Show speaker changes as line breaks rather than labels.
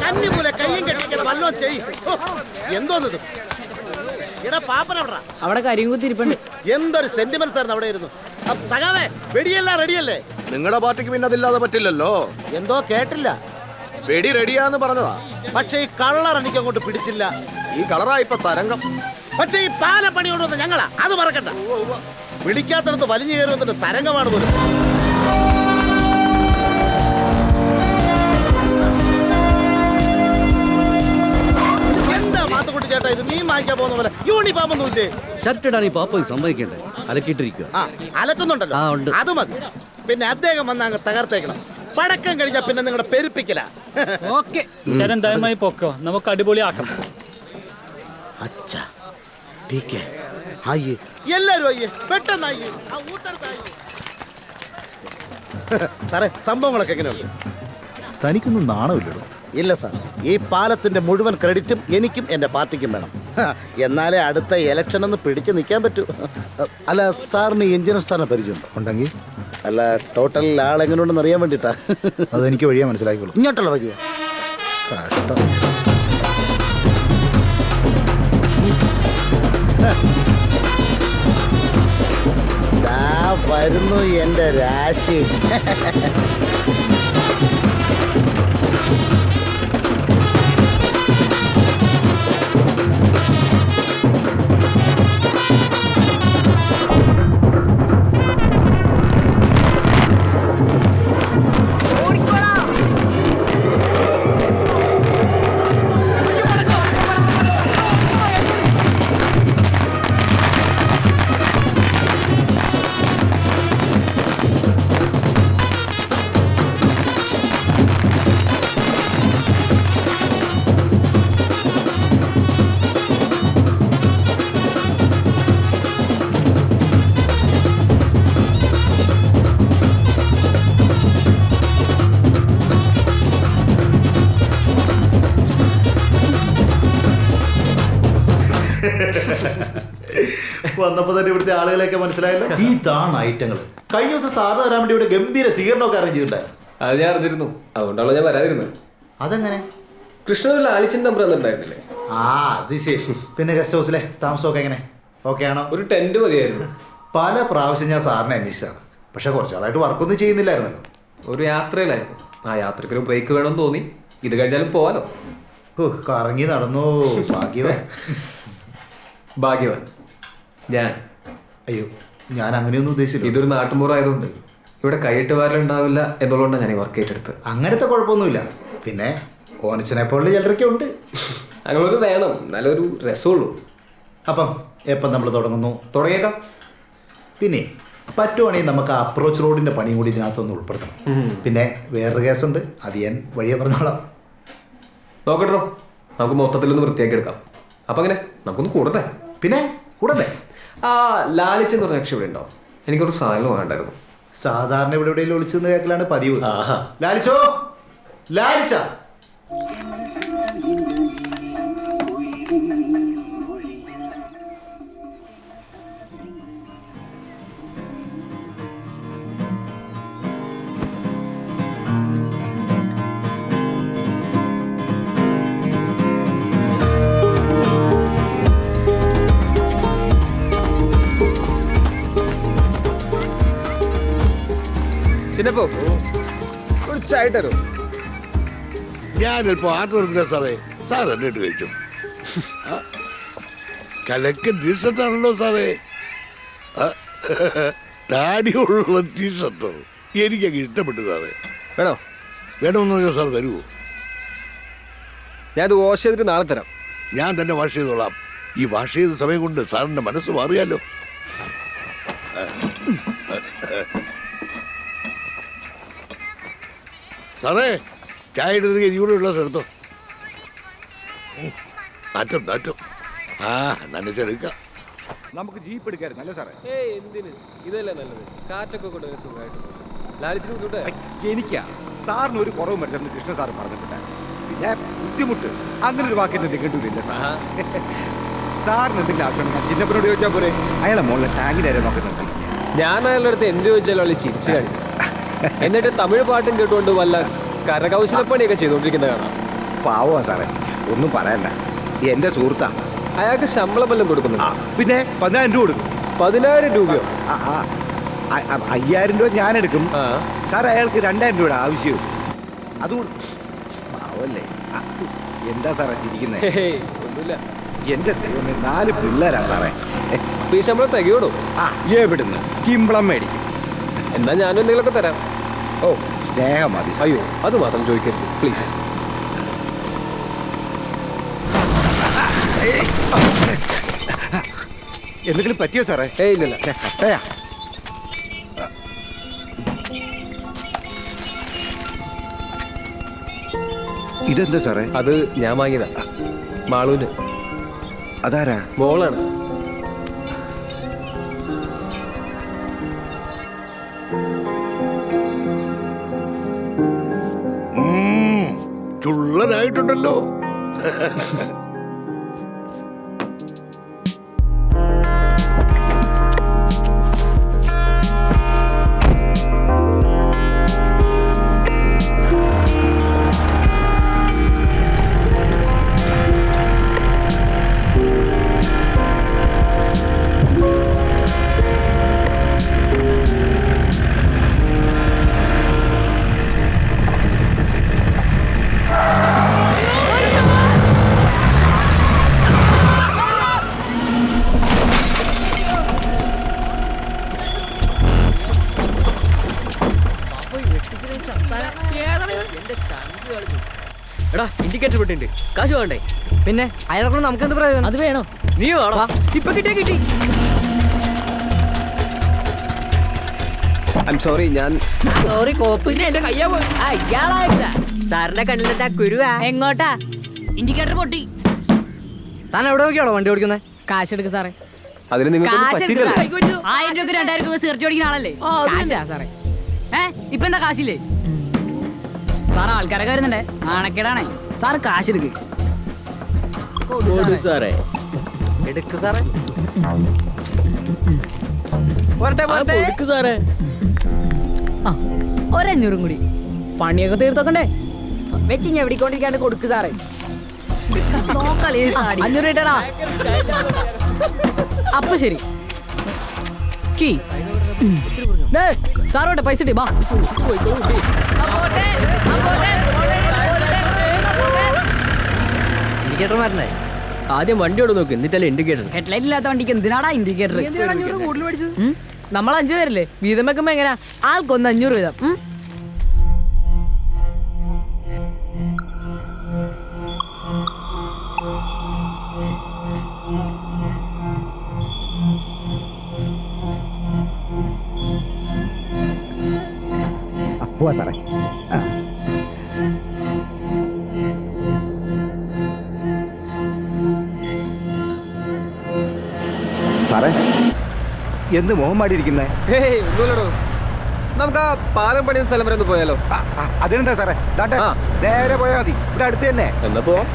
കന്നി പോലെ കയ്യും കെട്ടിങ്ങനെ വല്ലോ ചെയ്യും. എന്തോന്നത് ഇടാ പാപ്പന
അവിടെ കരിയും കുത്തിരിപ്പുണ്ട്.
എന്തൊരു സെന്റിമെന്റ്സ് ആയിരുന്നു അവിടെ ഇരുന്നു. സഖാവേ വെടിയെല്ലാം റെഡിയല്ലേ?
നിങ്ങളുടെ പാർട്ടിക്ക് പിന്നെ അതില്ലാതെ പറ്റില്ലല്ലോ.
എന്തോ കേട്ടില്ല.
വെടി റെഡിയാന്ന് പറഞ്ഞതാ.
പക്ഷെ ഈ കളർ എനിക്ക് അങ്ങോട്ട് പിടിച്ചില്ല.
ഈ കളറാ ഇപ്പൊ തരംഗം.
പക്ഷെ ഈ പാല പണി കൊണ്ടുവന്ന ഞങ്ങളാ, അത് മറക്കണ്ട. വിളിക്കാത്തടത്ത് വലിഞ്ഞു കയറി വന്നിട്ട് തരംഗമാണ് പോലും. എന്താ മാത്തുക്കുട്ടി ചേട്ടാ ഇത്? മീൻ വാങ്ങിക്കാൻ പോകുന്ന പോലെ യൂണിഫോം ഒന്നും ഇല്ലേ?
ഷർട്ട് ഇടാൻ ഈ പാപ്പ സമ്മതിക്കണ്ടേ? അലക്കിയിട്ടിരിക്കുക.
അലക്കുന്നുണ്ടല്ലോ, അത് മതി. പിന്നെ അദ്ദേഹം വന്ന് അങ്ങ് തകർത്തേക്കണം. പടക്കം കഴിഞ്ഞാ പിന്നെ നിങ്ങളുടെ പെരുപ്പിക്കല.
ചേട്ടൻ ദയമായി പൊക്കോ, നമുക്ക് അടിപൊളിയാക്കാം.
എല്ലാരും അയ്യേ, പെട്ടെന്ന് അയ്യേ. സാറേ സംഭവങ്ങളൊക്കെ എങ്ങനെയുണ്ട്?
തനിക്കൊന്നും നാണമില്ലടോ.
ഇല്ല സാർ, ഈ പാലത്തിന്റെ മുഴുവൻ ക്രെഡിറ്റും എനിക്കും എന്റെ പാർട്ടിക്കും വേണം. എന്നാലേ അടുത്ത ഇലക്ഷൻ ഒന്ന് പിടിച്ചു നിൽക്കാൻ പറ്റൂ. അല്ല സാറിന് എഞ്ചിനീയർ സാറിനെ പരിചയമുണ്ടോ?
ഉണ്ടെങ്കിൽ
അല്ല ടോട്ടൽ ആളെങ്ങനെയുണ്ടെന്ന് അറിയാൻ വേണ്ടിട്ടാ.
അതെനിക്ക് വഴിയാ മനസ്സിലാക്കിക്കോളൂ.
ഇങ്ങോട്ടുള്ള വഴിയാ.
കഷ്ടം.
വരുന്നു എന്റെ രാശി.
വന്നപ്പോ തന്നെ ഇവിടുത്തെ ആളുകളെയൊക്കെ മനസ്സിലായല്ലോ. ഇതാണ് ഐറ്റങ്ങൾ. കഴിഞ്ഞ ദിവസം സാറിന് തരാൻ വേണ്ടി ഇവിടെ ഗംഭീര സ്വീകരണമൊക്കെ അറേഞ്ച് ചെയ്തിട്ടുണ്ടായിരുന്നു.
അത് ഞാൻ അറിഞ്ഞിരുന്നു, അതുകൊണ്ടാണല്ലോ ഞാൻ വരാതിരുന്നത്.
അതെങ്ങനെ?
കൃഷ്ണനൊരു ആലിച്ചിന്റെ നമ്പർ തന്നിട്ടുണ്ടായിരുന്നില്ലേ?
അത് ശരി. പിന്നെ ഗസ്റ്റ് ഹൗസിലെ താമസമൊക്കെ എങ്ങനെ? ഓക്കെ ആണോ?
ഒരു ടെന്റ് മതിയായിരുന്നു.
പല പ്രാവശ്യം ഞാൻ സാറിനെ അന്വേഷിച്ചതാണ്, പക്ഷെ കുറച്ചാളായിട്ട് വർക്കൊന്നും ചെയ്യുന്നില്ലായിരുന്നല്ലോ.
ഒരു യാത്രയിലായിരുന്നു. ആ യാത്രയ്ക്ക് ഒരു ബ്രേക്ക് വേണമെന്ന് തോന്നി. ഇത് കഴിഞ്ഞാലും പോവാലോ.
കറങ്ങി നടന്നു. ഭാഗ്യവാൻ.
ഭാഗ്യവാൻ ഞാൻ.
അയ്യോ, ഞാൻ അങ്ങനെയൊന്നും ഉദ്ദേശിച്ചില്ല.
ഇതൊരു നാട്ടുമ്പുറമായതുകൊണ്ട് ഇവിടെ കൈയിട്ട് വാരലുണ്ടാവില്ല എന്നുള്ളതുകൊണ്ടാണ് ഞാൻ ഈ വർക്ക് ഏറ്റെടുത്ത്.
അങ്ങനത്തെ കുഴപ്പമൊന്നുമില്ല. പിന്നെ ഓനച്ചനെ പോലുള്ള ചിലരൊക്കെ ഉണ്ട്.
അങ്ങനൊരു വേണം, നല്ലൊരു രസമുള്ളൂ.
അപ്പം എപ്പം നമ്മൾ തുടങ്ങുന്നു?
തുടങ്ങിയേക്കാം.
പിന്നെ പറ്റുവാണെങ്കിൽ നമുക്ക് അപ്രോച്ച് റോഡിന്റെ പണിയും കൂടി ഇതിനകത്തൊന്ന് ഉൾപ്പെടുത്തണം. പിന്നെ വേറൊരു കേസുണ്ട്, അത് ഞാൻ വഴിയെ പറഞ്ഞോളാം.
നോക്കട്ടോ, നമുക്ക് മൊത്തത്തിലൊന്ന് വൃത്തിയാക്കി എടുക്കാം. അപ്പം അങ്ങനെ നമുക്കൊന്ന് കൂടട്ടെ.
പിന്നെ കൂടട്ടെ.
ആ ലാലിച്ചെന്ന് പറഞ്ഞ രക്ഷ ഇവിടെ ഉണ്ടോ? എനിക്കൊരു സാധനം വേണ്ടായിരുന്നു.
സാധാരണ ഇവിടെ എവിടെയെങ്കിലും ഒളിച്ചെന്ന് കേൾക്കലാണ് പതിവ്. ലാലിച്ചോ, ലാലിച്ച.
ചിന്നപ്പോ ഒരു ചായ തരൂ.
ഞാനിപ്പോ ആർട്ട് വർക്കില്ല സാറേ. സാർ എന്നിട്ട് കഴിച്ചു. കലക്കൻ ടീഷർട്ടാണല്ലോ സാറേ. താടിയുള്ള ടീഷർട്ടോ എനിക്കങ്ങ് ഇഷ്ടപ്പെട്ടു സാറേ.
വേണോ?
വേണമെന്ന് പറഞ്ഞാൽ സാർ തരുമോ?
ഞാൻ ഇത് വാഷ് ചെയ്തിട്ട് നാളെ തരാം.
ഞാൻ തന്നെ വാഷ് ചെയ്തോളാം. ഈ വാഷ് ചെയ്ത സമയം കൊണ്ട് സാറിന്റെ മനസ്സ് മാറിയാലോ. സാറേ ചായ എടുത്ത് ഇനിയൂടെ ഉള്ള എടുത്തോ. നാറ്റം നാറ്റം. നനച്ചെടുക്കാം.
നമുക്ക് ജീപ്പ് എടുക്കാറുണ്ടല്ലേ സാറേ?
എന്തിന്? ഇതല്ലേ നല്ലത്. കാറ്റൊക്കെ കൊണ്ട് സുഖമായിട്ട്. ലാലിച്ചിന് ബുദ്ധിമുട്ടേ?
എനിക്കാ സാറിന് ഒരു കുറവും പറ്റുന്ന കൃഷ്ണ സാർ പറഞ്ഞിട്ടുണ്ടായിരുന്നു. പിന്നെ ബുദ്ധിമുട്ട് അങ്ങനെ ഒരു വാക്കിന്റെ നിഘണ്ടുവില്ല സാർ. സാറിന് എന്തെങ്കിലും ആവശ്യം ഞാൻ ചിന്നപ്പനോട് ചോദിച്ചാൽ പോരെ? അയാളെ മോളിലെ ടാങ്കിലാരെ നോക്കുന്നുണ്ട്.
ഞാൻ അയാളുടെ അടുത്ത് എന്ത് ചോദിച്ചാലും അവള് ചിരിച്ചു കാണിക്കും. എന്നിട്ട് തമിഴ് പാട്ടും കേട്ടുകൊണ്ട് വല്ല കരകൗശലപ്പണിയൊക്കെ ചെയ്തുകൊണ്ടിരിക്കുന്ന കാണാം.
പാവമാ സാറേ, ഒന്നും പറയണ്ട. എൻ്റെ സുഹൃത്താ.
അയാൾക്ക് ശമ്പളം വല്ലതും കൊടുക്കുന്നു?
പിന്നെ 10,000 രൂപ കൊടുക്കും.
10,000 രൂപയോ?
5,000 രൂപ ഞാനെടുക്കും
ആ.
സാർ. അയാൾക്ക് 2,000 രൂപയുടെ ആവശ്യവും അതുകൊണ്ട് പാവല്ലേ. എന്താ സാറേ ചിരിക്കുന്നേ?
ഒന്നുമില്ല.
എൻ്റെ ദൈവമേ, 4 പിള്ളേരാ സാറേ.
അപ്പൊ ഈ ശമ്പളം തികയോടോ?
എവിടുന്ന് കിമ്പളം മേടിക്കും.
എന്നാ ഞാനും എന്തെങ്കിലുമൊക്കെ തരാം.
ഓ, സ്നേഹം മതി.
അയ്യോ, അത് മാത്രം ചോദിക്കരുത് പ്ലീസ്.
എന്തെങ്കിലും പറ്റിയോ സാറേ?
ഇല്ലല്ല.
കട്ടയാ. ഇതെന്താ സാറേ?
അത് ഞാൻ വാങ്ങിയതാ. മാളൂന്.
അതാരാ?
മോളാണ്.
ചുള്ളനായിട്ടുണ്ടല്ലോ.
എടാ ഇൻഡിക്കേറ്റർ വിട്ടിട്ടുണ്ട്, കാശ് വേണ്ടേ?
പിന്നെ അയാളെ നമുക്ക് എന്ത് പ്രയോജനം?
അത് വേണോ? നീ വേണോ?
ഇപ്പൊ കിട്ടി.
ഐ എം സോറി, ഞാൻ
സോറി കോപ്പ്. എന്റെ കയ്യാ പോയി.
സാറിന്റെ കണ്ണിലെന്താ കുരുവാ?
എങ്ങോട്ടാ?
ഇൻഡിക്കേറ്റർ പൊട്ടി.
താൻ എവിടെ നോക്കിയാണോ വണ്ടി ഓടിക്കുന്നത്?
കാശ് എടുക്ക് സാറേ.
അതിന് നിങ്ങൾക്ക് പറ്റില്ലല്ലോ.
1000 രൂപ 2000 രൂപ സിഗരറ്റ് ഓടിക്കുന്ന ആളല്ലേ? കാശാ സാറേ. ഇപ്പൊ എന്താ കാശില്ലേ? സാർ ആൾക്കാരൊക്കെ വരുന്നുണ്ടേ, നാണക്കേടാണേ. സാർ കാശ് എടുക്ക്.
സാറേ
എടുക്ക് സാറേ.
കൊടുക്ക് സാറേ.
500 കൂടി
പണിയൊക്കെ തീർത്തോക്കണ്ടേ?
വെച്ച് ഞെവിടിക്കൊണ്ടിരിക്കാണ്ട് കൊടുക്ക് സാറേ.
500 ഇട്ടടാ. അപ്പൊ ശരി. കീ സാറോട്ടെ പൈസ ഇട്ടി. ബാ ഇൻഡിക്കേറ്റർ മാറ്റണ്ടേ?
ആദ്യം വണ്ടിയോട് നോക്ക്, എന്നിട്ടല്ലേ ഇൻഡിക്കേറ്റർ.
ഹെഡ്ലൈറ്റ് ഇല്ലാത്ത വണ്ടിക്ക് എന്തിനാടാ ഇൻഡിക്കേറ്റർ?
നമ്മൾ 5 പേരല്ലേ, വീതം വെക്കുമ്പോ എങ്ങനെയാ? ആൾക്കൊന്ന് 500 വീതം.
പോവാ സാറേ. സാറേ എന്ത് മോഹം പാടിയിരിക്കുന്നേ?
ഒന്നുമില്ലടോ. നമുക്ക് ആ പാലം പണിയുന്ന സ്ഥലം വരെ ഒന്ന് പോയാലോ?
അതിനെന്താ സാറേ? നേരെ പോയാൽ മതി, ഇവിടെ അടുത്ത് തന്നെ.
എന്നാ പോവാം.